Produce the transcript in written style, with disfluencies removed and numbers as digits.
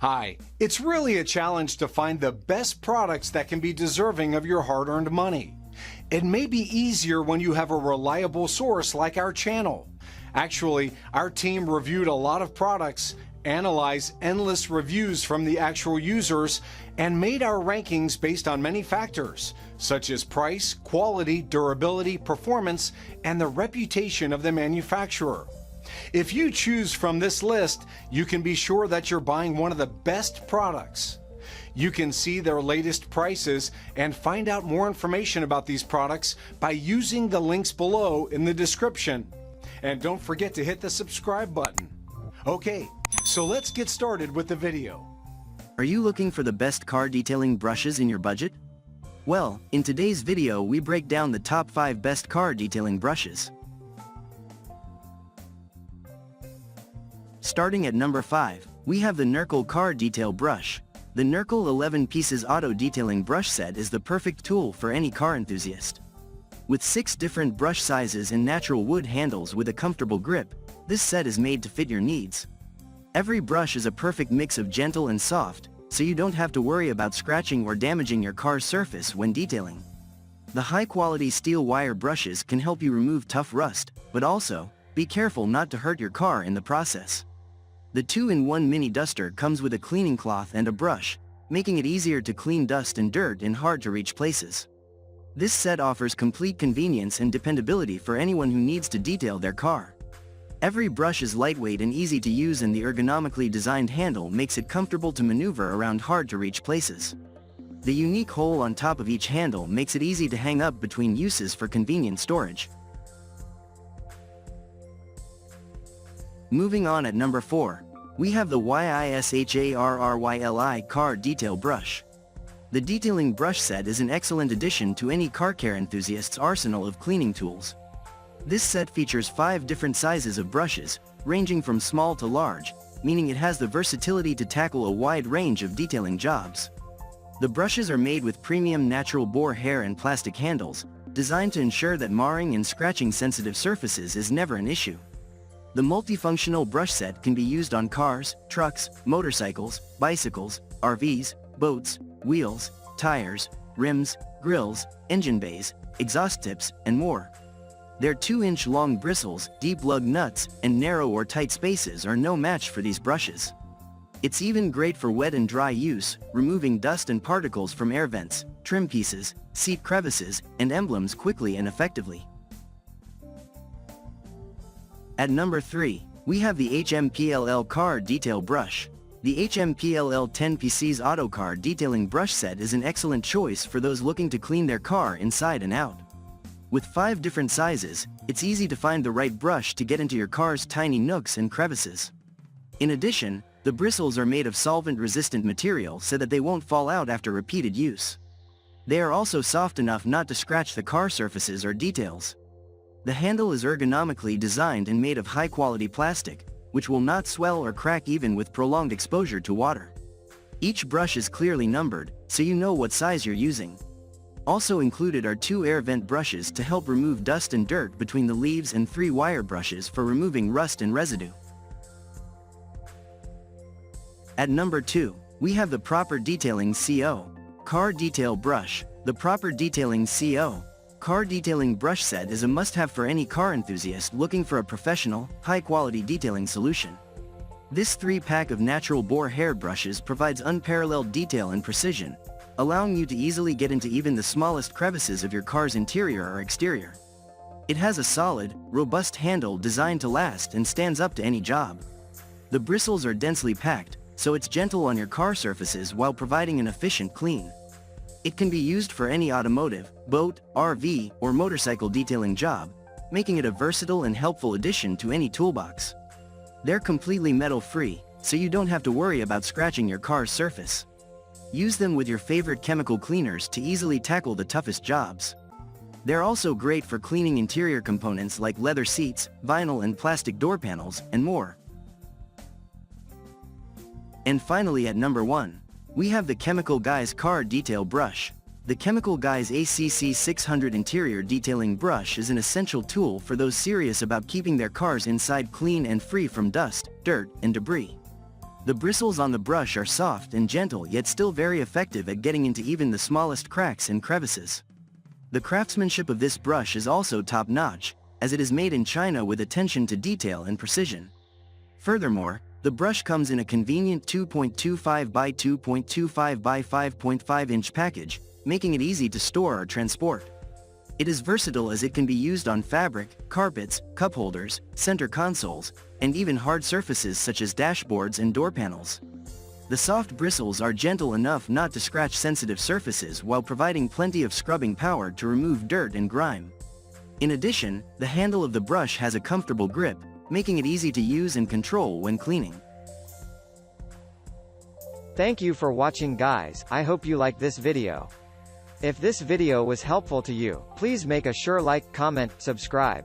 Hi, it's really a challenge to find the best products that can be deserving of your hard-earned money. It may be easier when you have a reliable source like our channel. Actually, our team reviewed a lot of products, analyzed endless reviews from the actual users, and made our rankings based on many factors, such as price, quality, durability, performance, and the reputation of the manufacturer. If you choose from this list, you can be sure that you're buying one of the best products. You can see their latest prices and find out more information about these products by using the links below in the description. And don't forget to hit the subscribe button. Okay, so let's get started with the video. Are you looking for the best car detailing brushes in your budget? Well, in today's video we break down the top 5 best car detailing brushes. Starting at number 5, we have the Nurkul Car Detail Brush. The Nurkul 11 pieces auto detailing brush set is the perfect tool for any car enthusiast. With 6 different brush sizes and natural wood handles with a comfortable grip, this set is made to fit your needs. Every brush is a perfect mix of gentle and soft, so you don't have to worry about scratching or damaging your car's surface when detailing. The high-quality steel wire brushes can help you remove tough rust, but also, be careful not to hurt your car in the process. The 2-in-1 mini duster comes with a cleaning cloth and a brush, making it easier to clean dust and dirt in hard-to-reach places. This set offers complete convenience and dependability for anyone who needs to detail their car. Every brush is lightweight and easy to use, and the ergonomically designed handle makes it comfortable to maneuver around hard-to-reach places. The unique hole on top of each handle makes it easy to hang up between uses for convenient storage. Moving on at number 4, we have the YISHARRY Car Detail Brush. The detailing brush set is an excellent addition to any car care enthusiast's arsenal of cleaning tools. This set features 5 different sizes of brushes, ranging from small to large, meaning it has the versatility to tackle a wide range of detailing jobs. The brushes are made with premium natural boar hair and plastic handles, designed to ensure that marring and scratching sensitive surfaces is never an issue. The multifunctional brush set can be used on cars, trucks, motorcycles, bicycles, RVs, boats, wheels, tires, rims, grills, engine bays, exhaust tips, and more. Their 2-inch long bristles, deep lug nuts, and narrow or tight spaces are no match for these brushes. It's even great for wet and dry use, removing dust and particles from air vents, trim pieces, seat crevices, and emblems quickly and effectively. At number 3, we have the HMPLL Car Detail Brush. The HMPLL 10 PCs Auto Car Detailing Brush Set is an excellent choice for those looking to clean their car inside and out. With 5 different sizes, it's easy to find the right brush to get into your car's tiny nooks and crevices. In addition, the bristles are made of solvent-resistant material so that they won't fall out after repeated use. They are also soft enough not to scratch the car surfaces or details. The handle is ergonomically designed and made of high-quality plastic, which will not swell or crack even with prolonged exposure to water. Each brush is clearly numbered, so you know what size you're using. Also included are 2 air vent brushes to help remove dust and dirt between the leaves, and 3 wire brushes for removing rust and residue. At number 2, we have the Proper Detailing CO Car Detail Brush. The Proper Detailing CO Car Detailing Brush Set is a must-have for any car enthusiast looking for a professional, high-quality detailing solution. This 3-pack of natural boar hair brushes provides unparalleled detail and precision, allowing you to easily get into even the smallest crevices of your car's interior or exterior. It has a solid, robust handle designed to last and stands up to any job. The bristles are densely packed, so it's gentle on your car surfaces while providing an efficient clean. It can be used for any automotive, boat, RV, or motorcycle detailing job, making it a versatile and helpful addition to any toolbox. They're completely metal-free, so you don't have to worry about scratching your car's surface. Use them with your favorite chemical cleaners to easily tackle the toughest jobs. They're also great for cleaning interior components like leather seats, vinyl and plastic door panels, and more. And finally, at number 1, we have the Chemical Guys Car Detail Brush. The Chemical Guys ACC 600 Interior Detailing Brush is an essential tool for those serious about keeping their cars inside clean and free from dust, dirt, and debris. The bristles on the brush are soft and gentle yet still very effective at getting into even the smallest cracks and crevices. The craftsmanship of this brush is also top-notch, as it is made in China with attention to detail and precision. Furthermore, the brush comes in a convenient 2.25 by 2.25 by 5.5 inch package, making it easy to store or transport. It is versatile as it can be used on fabric, carpets, cup holders, center consoles, and even hard surfaces such as dashboards and door panels. The soft bristles are gentle enough not to scratch sensitive surfaces while providing plenty of scrubbing power to remove dirt and grime. In addition, the handle of the brush has a comfortable grip, making it easy to use and control when cleaning. Thank you for watching, guys. I hope you liked this video. If this video was helpful to you, please make a sure like, comment, subscribe.